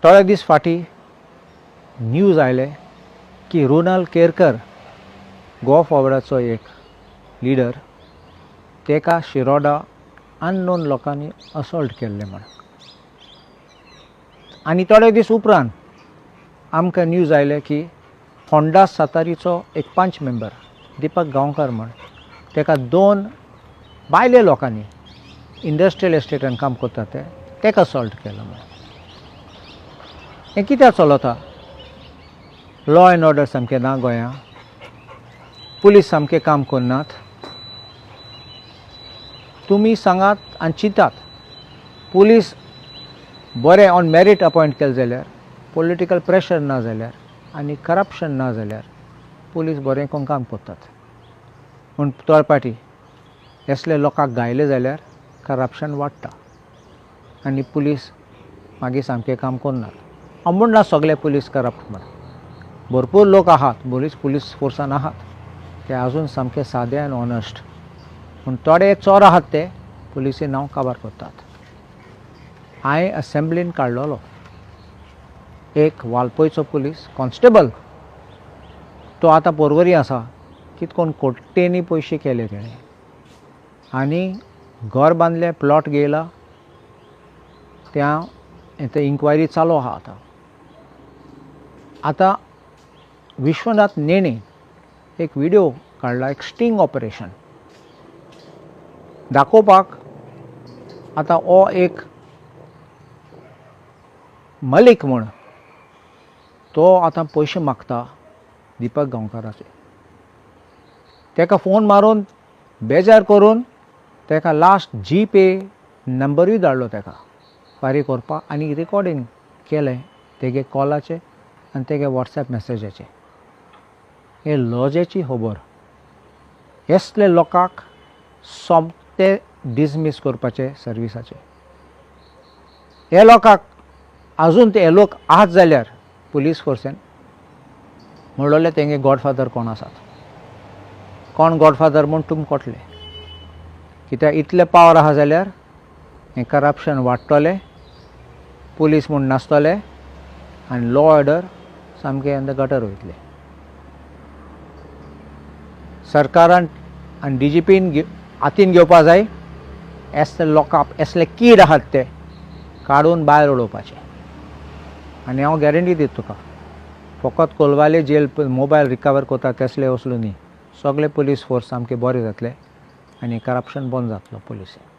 थोडे दीस फाटीं न्यूज आयले की रोनाल्ड केरकर गोवा फॉरवर्डाचो एक लिडर तेका शिरोडा अननोन लोकांनी असॉल्ट केल्ले म्हण. आनी थोडे दीस उपरांत आमकां न्यूज आयले की फोंडा सातारीचो एक पंच मेंबर दिपक गांवकर म्हण तेका 2 भायले लोकांनी इंडस्ट्रियल एस्टेटान काम करता तेका असॉल्ट केलो म्हण. हें कित्याक चलता? लॉ एंड ऑर्डर सामकें ना गोंयां, पुलीस सामकें काम करनात. तुमी सांगात आनी चिंतात पुलीस बरें ऑन मेरीट अपॉयंट केले जाल्यार, पॉलिटिकल प्रेशर ना जाल्यार आनी करप्शन ना जाल्यार पुलीस बरें करून काम करतात. पूण थोडे पाटी असले लोकांक गायले जाल्यार करप्शन वाडटा आनी पुलीस मागीर सामकें काम करनात. हांव म्हणना सगळे पुलीस करप्ट म्हण, भरपूर लोक आहात पुलीस फोर्सान आहात ते आजून सामके सादे आनी ऑनेस्ट. पूण थोडे चोर आहात ते पुलिसेन नांव काबार करतात. हांवें असेंब्लीन काडलेलो एक वालपयचो पुलीस कॉन्स्टेबल, तो आतां पर्वरी आसा. कितकोन कोट्टेनी पयशे केले तेणें आनी घर बांदलें, प्लॉट घेयला. त्या इन्क्वायरी चालू आहा आतां विश्वनाथ नेणे एक व्हिडिओ काडला, एक स्टिंग ऑपरेशन दाखोवपाक. आतां हो एक मलीक म्हण तो आतां पयशे मागता दिपक गांवकाराचे. तेका फोन मारून बेजार करून तेका लास्ट जी पे नंबरूय धाडलो तेका फारीक करपाक आनी रिकॉर्डींग केलें तेगे कॉलाचें आनी तेगे वॉट्सॅप मॅसेजाचें. हे लॉजेची खबर. असले लोकांक सोमते डिसमीस करपाचे सर्विसाचे. हे लोकांक आजून ते लोक आहात जाल्यार पुलीस फोर्सेन म्हणलोले तेंगे गॉडफादर कोण आसात, कोण गॉडफादर म्हूण तुमी कोटले. कित्याक इतले पावर आहा जाल्यार हें करप्शन वाडटलें, पुलीस म्हूण नासतले आनी लॉ ऑर्डर सामकें इन द गटर वयतले. सरकारान आनी DGPन हातीन घेवपा जाय. असले लोकांक, असले कीड आहात ते काडून भायर उडोवपाचे. आनी हांव गॅरंटी दिता तुका, फकत कोलवाले जेल मोबायल रिकवर करता तसले वचलो न्ही, सगळे पुलीस फोर्स सामके बरे जातले आनी करप्शन बंद जातलो पुलिसेन.